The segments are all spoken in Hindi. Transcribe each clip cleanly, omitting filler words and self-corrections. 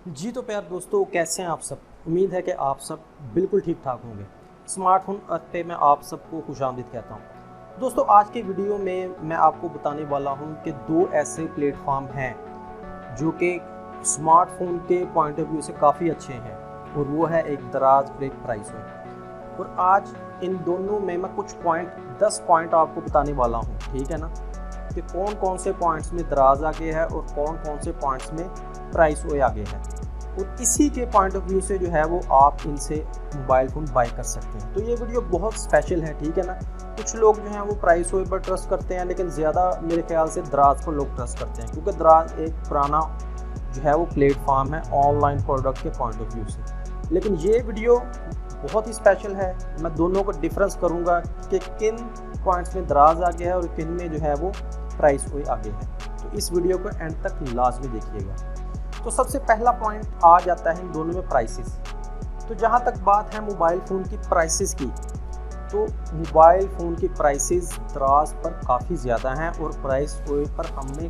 जी तो प्यार दोस्तों, कैसे हैं आप सब। उम्मीद है कि आप सब बिल्कुल ठीक ठाक होंगे। स्मार्टफोन अर्थ पे मैं आप सबको खुशामदीद कहता हूं। दोस्तों, आज के वीडियो में मैं आपको बताने वाला हूं कि दो ऐसे प्लेटफॉर्म हैं जो कि स्मार्टफोन के पॉइंट ऑफ व्यू से काफ़ी अच्छे हैं, और वो है एक दराज और एक प्राइस हो। और आज इन दोनों में मैं कुछ पॉइंट 10 पॉइंट आपको बताने वाला हूँ, ठीक है ना, कि कौन कौन से पॉइंट्स में दराज आगे है और कौन कौन से पॉइंट्स में प्राइस वो आगे है। और इसी के पॉइंट ऑफ व्यू से जो है वो आप इनसे मोबाइल फ़ोन बाय कर सकते हैं। तो ये वीडियो बहुत स्पेशल है, ठीक है ना। कुछ लोग जो हैं वो प्राइस वो पर ट्रस्ट करते हैं, लेकिन ज़्यादा मेरे ख्याल से दराज पर लोग ट्रस्ट करते हैं, क्योंकि दराज एक पुराना जो है वो प्लेटफॉर्म है ऑनलाइन प्रोडक्ट के पॉइंट ऑफ व्यू से। लेकिन ये वीडियो बहुत ही स्पेशल है। मैं दोनों को डिफरेंस करूँगा कि किन पॉइंट्स में दराज आगे है और किन में जो है वो प्राइस वो आगे है। तो इस वीडियो को एंड तक लाजमी देखिएगा। तो सबसे पहला पॉइंट आ जाता है इन दोनों में प्राइसेस। तो जहाँ तक बात है मोबाइल फ़ोन की प्राइसेस की, तो मोबाइल फ़ोन की प्राइसेस दराज पर काफ़ी ज़्यादा हैं और प्राइस पर हमें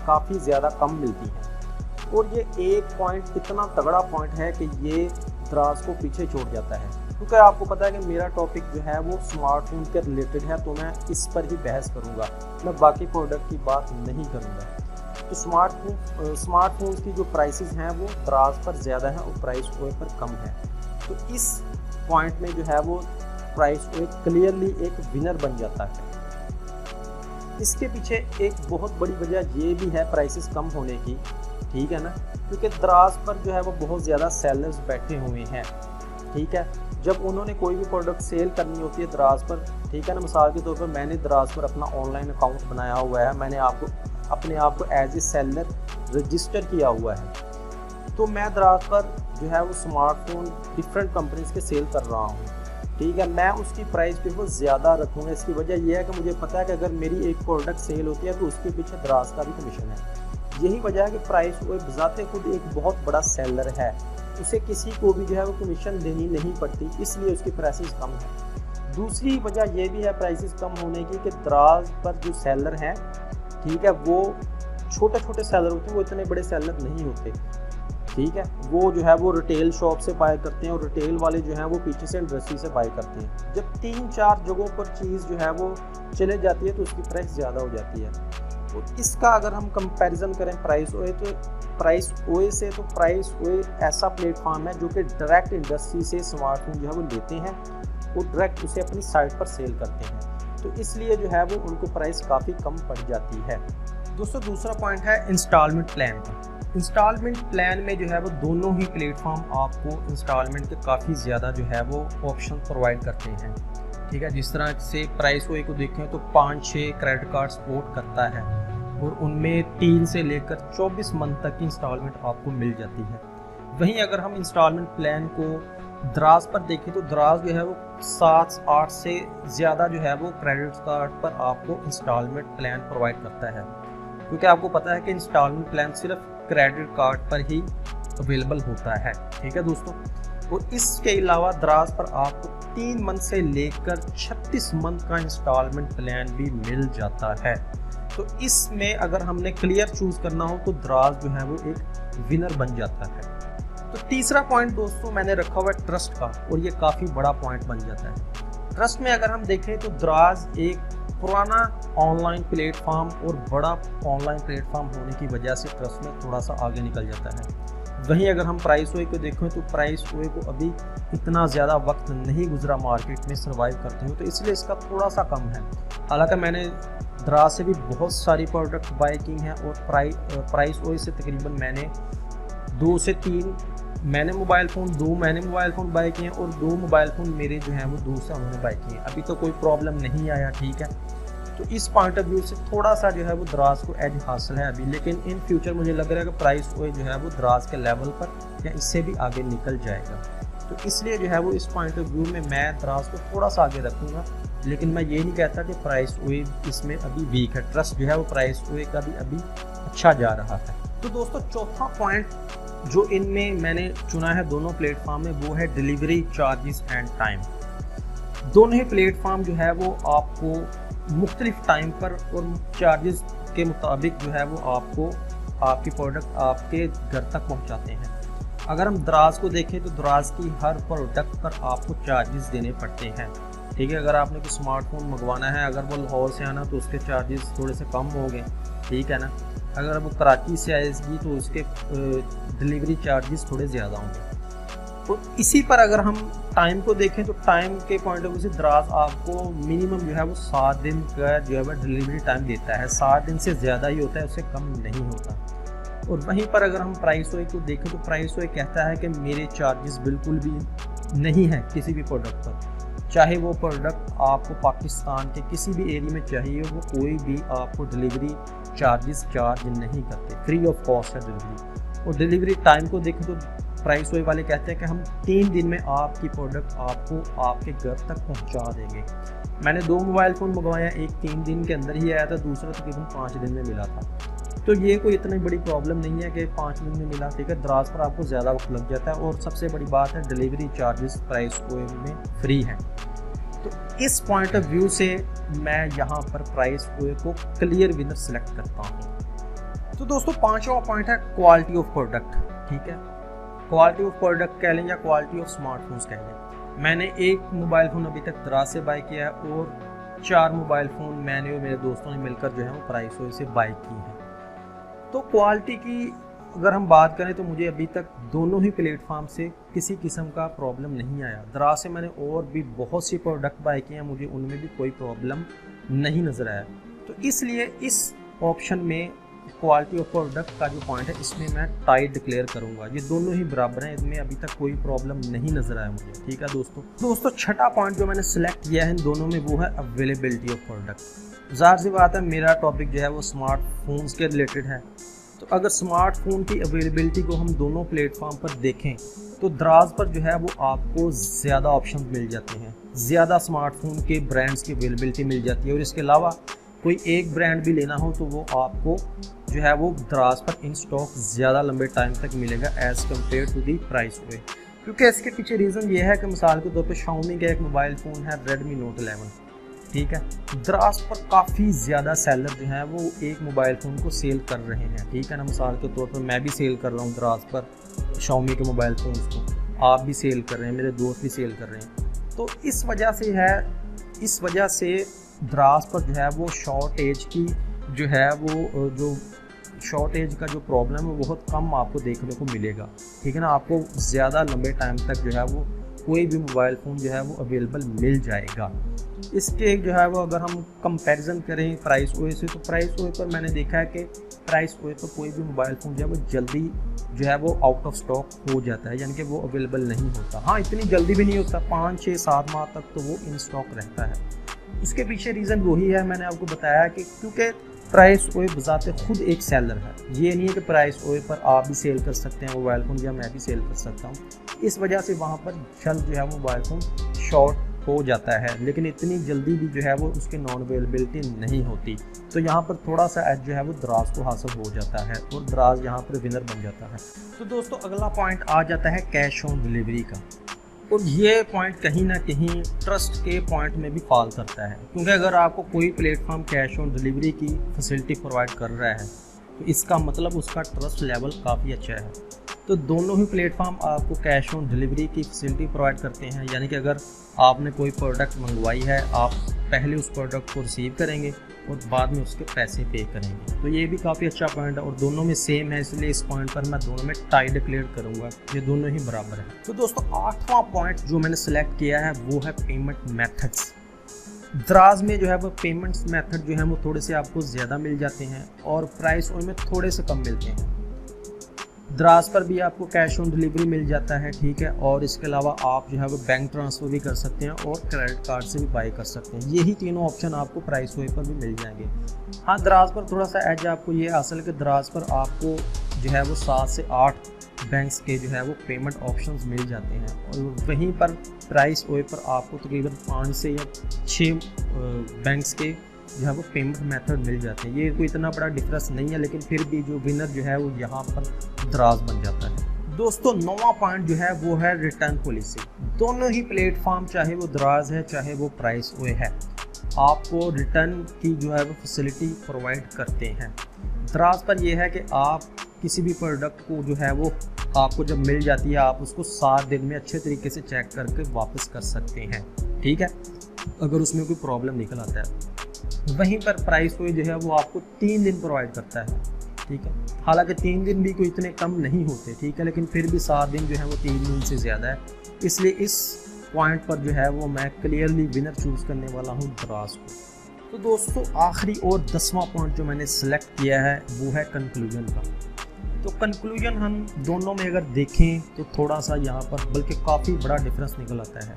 काफ़ी ज़्यादा कम मिलती हैं। और ये एक पॉइंट इतना तगड़ा पॉइंट है कि ये दराज को पीछे छोड़ जाता है, क्योंकि आपको पता है कि मेरा टॉपिक जो है वो स्मार्टफोन के रिलेटेड है, तो मैं इस पर ही बहस करूँगा, मैं बाकी प्रोडक्ट की बात नहीं करूँगा। तो स्मार्टफोन्स की जो प्राइसेस हैं वो दराज पर ज़्यादा है और प्राइस ओए पर कम है। तो इस पॉइंट में जो है वो प्राइस ओए क्लियरली एक विनर बन जाता है। इसके पीछे एक बहुत बड़ी वजह ये भी है प्राइसेस कम होने की, ठीक है ना, क्योंकि दराज पर जो है वो बहुत ज़्यादा सेलर्स बैठे हुए हैं, ठीक है। जब उन्होंने कोई भी प्रोडक्ट सेल करनी होती है दराज पर, ठीक है ना, मिसाल के तौर पर मैंने दराज पर अपना ऑनलाइन अकाउंट बनाया हुआ है, मैंने अपने आप को एज ए सेलर रजिस्टर किया हुआ है, तो मैं दराज पर जो है वो स्मार्टफोन डिफरेंट कंपनीज के सेल कर रहा हूँ, ठीक है। मैं उसकी प्राइस जो है ज़्यादा रखूँगा। इसकी वजह यह है कि मुझे पता है कि अगर मेरी एक प्रोडक्ट सेल होती है तो उसके पीछे दराज का भी कमीशन है। यही वजह है कि प्राइस वो बजाते खुद एक बहुत बड़ा सेलर है, उसे किसी को भी जो है वो कमीशन देनी नहीं पड़ती, इसलिए उसकी प्राइसेस कम है। दूसरी वजह यह भी है प्राइसेस कम होने की कि दराज पर जो सेलर हैं, ठीक है, वो छोटे छोटे सेलर होते हैं, वो इतने बड़े सेलर नहीं होते, ठीक है। वो जो है वो रिटेल शॉप से बाय करते हैं और रिटेल वाले जो हैं वो पीछे से इंडस्ट्री से बाय करते हैं। जब 3-4 जगहों पर चीज़ जो है वो चले जाती है तो उसकी प्राइस ज़्यादा हो जाती है। और इसका अगर हम कंपैरिजन करें प्राइस ओए से, तो प्राइस ओए ऐसा प्लेटफॉर्म है जो कि डायरेक्ट इंडस्ट्री से स्मार्टफोन जो है वो लेते हैं और डायरेक्ट उसे अपनी साइट पर सेल करते हैं, तो इसलिए जो है वो उनको प्राइस काफ़ी कम पड़ जाती है। दोस्तों, दूसरा पॉइंट है इंस्टॉलमेंट प्लान का। इंस्टॉलमेंट प्लान में जो है वो दोनों ही प्लेटफॉर्म आपको इंस्टॉलमेंट के काफ़ी ज़्यादा जो है वो ऑप्शन प्रोवाइड करते हैं, ठीक है। जिस तरह से प्राइस वो को देखें तो 5-6 क्रेडिट कार्ड सपोर्ट करता है और उनमें 3 से लेकर 24 मंथ तक की इंस्टॉलमेंट आपको मिल जाती है। वहीं अगर हम इंस्टॉलमेंट प्लान को दराज पर देखें तो दराज जो है वो 7-8 से ज़्यादा जो है वो क्रेडिट कार्ड पर आपको इंस्टॉलमेंट प्लान प्रोवाइड करता है, क्योंकि आपको पता है कि इंस्टॉलमेंट प्लान सिर्फ क्रेडिट कार्ड पर ही अवेलेबल होता है, ठीक है दोस्तों। और इसके अलावा दराज पर आपको 3 मंथ से लेकर 36 मंथ का इंस्टॉलमेंट प्लान भी मिल जाता है। तो इसमें अगर हमने क्लियर चूज़ करना हो तो दराज जो है वो एक विनर बन जाता है। तो तीसरा पॉइंट दोस्तों मैंने रखा हुआ है ट्रस्ट का, और ये काफ़ी बड़ा पॉइंट बन जाता है। ट्रस्ट में अगर हम देखें तो दराज एक पुराना ऑनलाइन प्लेटफॉर्म और बड़ा ऑनलाइन प्लेटफॉर्म होने की वजह से ट्रस्ट में थोड़ा सा आगे निकल जाता है। वहीं अगर हम प्राइस ओए को देखें तो प्राइस ओए को अभी इतना ज़्यादा वक्त नहीं गुजरा मार्केट में सर्वाइव करते हुए, तो इसलिए इसका थोड़ा सा कम है। हालांकि मैंने दराज से भी बहुत सारी प्रोडक्ट बाय की हैं और प्राइस ओए से तकरीबन मैंने 2 से 3 मैंने मोबाइल फ़ोन बाय किए हैं और 2 मोबाइल फ़ोन मेरे जो हैं वो दोस्त हैं उन्होंने बाय किए हैं। अभी तो कोई प्रॉब्लम नहीं आया, ठीक है। तो इस पॉइंट ऑफ व्यू से थोड़ा सा जो है वो दराज को एज हासिल है अभी, लेकिन इन फ्यूचर मुझे लग रहा है कि प्राइस ओए जो है वो दराज के लेवल पर या इससे भी आगे निकल जाएगा। तो इसलिए जो है वो इस पॉइंट ऑफ व्यू में मैं दराज को थोड़ा सा आगे रखूँगा, लेकिन मैं ये नहीं कहता कि प्राइस ओए इसमें अभी वीक है। ट्रस्ट जो है वो प्राइस ओए का भी अभी अच्छा जा रहा है। तो दोस्तों, चौथा पॉइंट जो इनमें मैंने चुना है दोनों प्लेटफॉर्म में, वो है डिलीवरी चार्जेस एंड टाइम। दोनों ही प्लेटफॉर्म जो है वो आपको मुख्तलिफ टाइम पर और चार्जेस के मुताबिक जो है वो आपको आपकी प्रोडक्ट आपके घर तक पहुंचाते हैं। अगर हम दराज को देखें तो दराज की हर प्रोडक्ट पर आपको चार्जेस देने पड़ते हैं, ठीक है। अगर आपने कोई स्मार्टफोन मंगवाना है, अगर वो लाहौर से आना तो उसके चार्जेस थोड़े से कम होंगे, ठीक है ना। अगर वो कराची से आएगी तो उसके डिलीवरी चार्जेस थोड़े ज़्यादा होंगे। तो इसी पर अगर हम टाइम को देखें तो टाइम के पॉइंट ऑफ व्यू से दराज आपको मिनिमम जो है वो 7 दिन का जो है वो डिलीवरी टाइम देता है। 7 दिन से ज़्यादा ही होता है, उससे कम नहीं होता। और वहीं पर अगर हम प्राइस वे को देखें तो प्राइस वे कहता है कि मेरे चार्जेस बिल्कुल भी नहीं है किसी भी प्रोडक्ट पर, चाहे वो प्रोडक्ट आपको पाकिस्तान के किसी भी एरिया में चाहिए, वो कोई भी आपको डिलीवरी चार्जेस चार्ज नहीं करते, फ्री ऑफ कॉस्ट है डिलीवरी। और डिलीवरी टाइम को देखें तो प्राइस वे वाले कहते हैं कि हम 3 दिन में आपकी प्रोडक्ट आपको आपके घर तक पहुंचा देंगे। मैंने 2 मोबाइल फ़ोन मंगवाया, एक 3 दिन के अंदर ही आया था, दूसरा तकरीबन 5 दिन में मिला था। तो ये कोई इतनी बड़ी प्रॉब्लम नहीं है कि 5 दिन में मिला, ठीक है। दराज पर आपको ज़्यादा वक्त लग जाता है। और सबसे बड़ी बात है डिलीवरी चार्जेस प्राइस वे में फ्री हैं। तो इस पॉइंट ऑफ व्यू से मैं यहाँ पर प्राइस वे को क्लियर विनर सेलेक्ट करता हूँ। तो दोस्तों 5वां पॉइंट है क्वालिटी ऑफ प्रोडक्ट, ठीक है। क्वालिटी ऑफ प्रोडक्ट कह लें या क्वालिटी ऑफ स्मार्टफोन्स कह लें। मैंने एक मोबाइल फ़ोन अभी तक दराज से बाय किया है और 4 मोबाइल फ़ोन मैंने और मेरे दोस्तों ने मिलकर जो है वो प्राइस वे से बाय की है। तो क्वालिटी की अगर हम बात करें तो मुझे अभी तक दोनों ही प्लेटफॉर्म से किसी किस्म का प्रॉब्लम नहीं आया। दराज से मैंने और भी बहुत सी प्रोडक्ट बाय किए हैं, मुझे उनमें भी कोई प्रॉब्लम नहीं नज़र आया। तो इसलिए इस ऑप्शन में क्वालिटी ऑफ प्रोडक्ट का जो पॉइंट है इसमें मैं टाई डिक्लेयर करूंगा। ये दोनों ही बराबर हैं, इसमें अभी तक कोई प्रॉब्लम नहीं नज़र आया मुझे, ठीक है दोस्तों 6ठा पॉइंट जो मैंने सिलेक्ट किया है इन दोनों में वो है अवेलेबिलिटी ऑफ प्रोडक्ट। ज़ाहिर सी बात है मेरा टॉपिक जो है वो स्मार्टफोन्स के रिलेटेड है। तो अगर स्मार्टफोन की अवेलेबिलिटी को हम दोनों प्लेटफॉर्म पर देखें तो दराज पर जो है वो आपको ज़्यादा ऑप्शन मिल जाते हैं, ज़्यादा स्मार्टफोन के ब्रांड्स की अवेलेबिलिटी मिल जाती है। और इसके अलावा कोई एक ब्रांड भी लेना हो तो वो आपको जो है वो दराज पर इन स्टॉक ज़्यादा लंबे टाइम तक मिलेगा as compare to the price way. क्योंकि इसके पीछे रीज़न ये है कि मिसाल के तौर पर Xiaomi का एक मोबाइल फ़ोन है Redmi Note 11, ठीक है। दराज पर काफ़ी ज़्यादा सेलर जो हैं वो एक मोबाइल फ़ोन को सेल कर रहे हैं, ठीक है ना। मिसाल के तौर पर मैं भी सेल कर रहा हूँ दराज पर Xiaomi के मोबाइल फ़ोन को, आप भी सेल कर रहे हैं, मेरे दोस्त भी सेल कर रहे हैं। तो इस वजह से दराज पर जो है वो शॉर्टेज की जो है वो जो शॉर्टेज का जो प्रॉब्लम है वो बहुत कम आपको देखने को मिलेगा, ठीक है ना। आपको ज़्यादा लंबे टाइम तक जो है वो कोई भी मोबाइल फ़ोन जो है वो अवेलेबल मिल जाएगा। इसके जो है वो अगर हम कंपैरिजन करें प्राइस वे से तो प्राइस वे पर मैंने देखा है कि प्राइस वे पर कोई भी मोबाइल फ़ोन जो है वो जल्दी जो है वो आउट ऑफ स्टॉक हो जाता है, यानी कि वो अवेलेबल नहीं होता। हाँ, इतनी जल्दी भी नहीं होता, 5, 6, 7 माह तक तो वो इन स्टॉक रहता है। इसके पीछे रीज़न वही है, मैंने आपको बताया कि क्योंकि प्राइस वे बजाते खुद एक सेलर है। ये नहीं है कि प्राइस वे पर आप भी सेल कर सकते हैं मोबाइल फ़ोन या मैं भी सेल कर सकता हूँ। इस वजह से वहाँ पर जल्द जो है मोबाइल फ़ोन शॉर्ट हो जाता है, लेकिन इतनी जल्दी भी जो है वो उसकी नॉन अवेलेबिलिटी नहीं होती। तो यहाँ पर थोड़ा सा एज जो है वो दराज को हासिल हो जाता है और दराज यहाँ पर विनर बन जाता है। तो दोस्तों अगला पॉइंट आ जाता है कैश ऑन डिलीवरी का। और ये पॉइंट कहीं ना कहीं ट्रस्ट के पॉइंट में भी फॉल करता है, क्योंकि अगर आपको कोई प्लेटफॉर्म कैश ऑन डिलीवरी की फैसिलिटी प्रोवाइड कर रहा है तो इसका मतलब उसका ट्रस्ट लेवल काफ़ी अच्छा है। तो दोनों ही प्लेटफॉर्म आपको कैश ऑन डिलीवरी की फैसिलिटी प्रोवाइड करते हैं, यानी कि अगर आपने कोई प्रोडक्ट मंगवाई है आप पहले उस प्रोडक्ट को रिसीव करेंगे और बाद में उसके पैसे पे करेंगे। तो ये भी काफ़ी अच्छा पॉइंट है और दोनों में सेम है, इसलिए इस पॉइंट पर मैं दोनों में टाई डिक्लेयर करूँगा, ये दोनों ही बराबर है। तो दोस्तों 8वां पॉइंट जो मैंने सेलेक्ट किया है वो है पेमेंट मेथड्स। दराज में जो है वो पेमेंट्स मेथड जो है वो थोड़े से आपको ज़्यादा मिल जाते हैं और प्राइस उनमें थोड़े से कम मिलते हैं। दराज पर भी आपको कैश ऑन डिलीवरी मिल जाता है, ठीक है। और इसके अलावा आप जो है वो बैंक ट्रांसफ़र भी कर सकते हैं और क्रेडिट कार्ड से भी बाय कर सकते हैं। यही तीनों ऑप्शन आपको प्राइस वे पर भी मिल जाएंगे। हाँ, दराज पर थोड़ा सा एज आपको ये हासिल है कि दराज पर आपको जो है वो 7 से 8 बैंक्स के जो है वो पेमेंट ऑप्शंस मिल जाते हैं और वहीं पर प्राइस वे पर आपको तकरीबन 5 से या 6 बैंक्स के जो है वो पेमेंट मेथड मिल जाते हैं। ये कोई इतना बड़ा डिफरेंस नहीं है, लेकिन फिर भी जो विनर जो है वो यहाँ पर दराज बन जाता है। दोस्तों 9वां पॉइंट जो है वो है रिटर्न पॉलिसी। दोनों ही प्लेटफॉर्म चाहे वो दराज है चाहे वो प्राइस वे है आपको रिटर्न की जो है वो फैसिलिटी प्रोवाइड करते हैं। दराज पर यह है कि आप किसी भी प्रोडक्ट को जो है वो आपको जब मिल जाती है आप उसको 7 दिन में अच्छे तरीके से चेक करके वापस कर सकते हैं, ठीक है, अगर उसमें कोई प्रॉब्लम निकल आता है। वहीं पर प्राइस ओए जो है वो आपको 3 दिन प्रोवाइड करता है, ठीक है। हालांकि 3 दिन भी कोई इतने कम नहीं होते, ठीक है, लेकिन फिर भी 7 दिन जो है वो 3 दिन से ज़्यादा है। इसलिए इस पॉइंट पर जो है वो मैं क्लियरली विनर चूज़ करने वाला हूँ दराज को। तो दोस्तों आखिरी और 10वां पॉइंट जो मैंने सेलेक्ट किया है वो है कंक्लूजन का। तो कंक्लूजन हम दोनों में अगर देखें तो थोड़ा सा यहाँ पर बल्कि काफ़ी बड़ा डिफरेंस निकल आता है।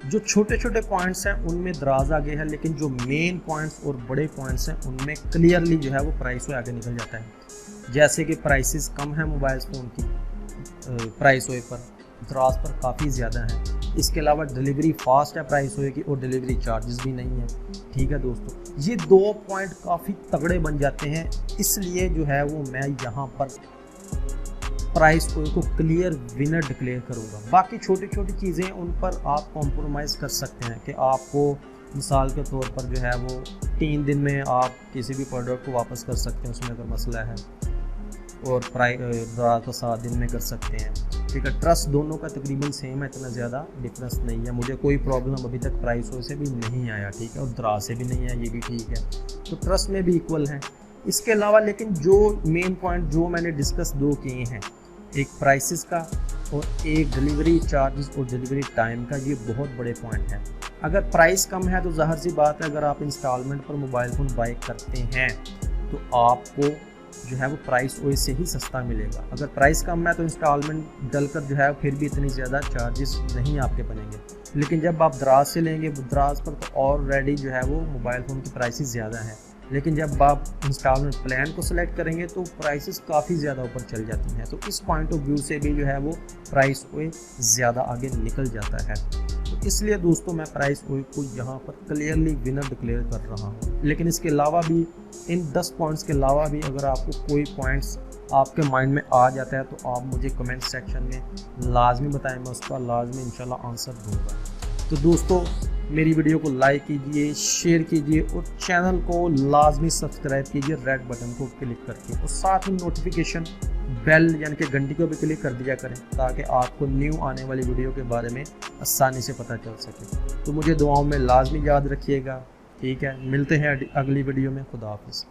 जो छोटे छोटे पॉइंट्स हैं उनमें दराज आगे है, लेकिन जो मेन पॉइंट्स और बड़े पॉइंट्स हैं उनमें क्लियरली जो है वो प्राइस आगे निकल जाता है। जैसे कि प्राइसेस कम है मोबाइल फ़ोन की प्राइस ओए पर, दराज पर काफ़ी ज़्यादा है। इसके अलावा डिलीवरी फास्ट है प्राइस ओए की और डिलीवरी चार्जेस भी नहीं है, ठीक है दोस्तों। ये 2 पॉइंट काफ़ी तगड़े बन जाते हैं, इसलिए जो है वो मैं यहाँ पर प्राइस ओए को क्लियर विनर डिक्लेयर करूँगा। बाकी छोटी छोटी चीज़ें उन पर आप कॉम्प्रोमाइज़ कर सकते हैं कि आपको मिसाल के तौर पर जो है वो 3 दिन में आप किसी भी प्रोडक्ट को वापस कर सकते हैं उसमें अगर मसला है, और प्राइस तो 7 दिन में कर सकते हैं, ठीक है। ट्रस्ट दोनों का तकरीबन सेम है, इतना ज़्यादा डिफरेंस नहीं है। मुझे कोई प्रॉब्लम अभी तक प्राइस से भी नहीं आया, ठीक है, और दराज से भी नहीं आया, ये भी ठीक है। तो ट्रस्ट में भी इक्वल है। इसके अलावा लेकिन जो मेन पॉइंट जो मैंने डिस्कस 2 किए हैं, एक प्राइसेस का और एक डिलीवरी चार्जेस और डिलीवरी टाइम का, ये बहुत बड़े पॉइंट हैं। अगर प्राइस कम है तो ज़ाहिर सी बात है अगर आप इंस्टॉलमेंट पर मोबाइल फ़ोन बाई करते हैं तो आपको जो है वो प्राइस ओए से ही सस्ता मिलेगा। अगर प्राइस कम है तो इंस्टॉलमेंट डलकर जो है फिर भी इतनी ज़्यादा चार्जेस नहीं आपके बनेंगे। लेकिन जब आप दराज से लेंगे, दराज पर तो ऑलरेडी जो है वो मोबाइल फ़ोन की प्राइसेस ज़्यादा है, लेकिन जब आप इंस्टॉलमेंट प्लान को सिलेक्ट करेंगे तो प्राइसेस काफ़ी ज़्यादा ऊपर चल जाती हैं। तो इस पॉइंट ऑफ व्यू से भी जो है वो प्राइस ओए ज़्यादा आगे निकल जाता है। तो इसलिए दोस्तों मैं प्राइस ओए को यहाँ पर क्लियरली विनर डिक्लेयर कर रहा हूँ। लेकिन इसके अलावा भी इन 10 पॉइंट्स के अलावा भी अगर आपको कोई पॉइंट्स आपके माइंड में आ जाता है तो आप मुझे कमेंट सेक्शन में लाजमी बताएं, मैं उसका लाजमी इंशाल्लाह आंसर दूँगा। तो दोस्तों मेरी वीडियो को लाइक कीजिए, शेयर कीजिए और चैनल को लाजमी सब्सक्राइब कीजिए रेड बटन को क्लिक करके, और साथ में नोटिफिकेशन बेल यानी कि घंटी को भी क्लिक कर दिया करें ताकि आपको न्यू आने वाली वीडियो के बारे में आसानी से पता चल सके। तो मुझे दुआओं में लाजमी याद रखिएगा, ठीक है। मिलते हैं अगली वीडियो में। खुदा हाफिज़।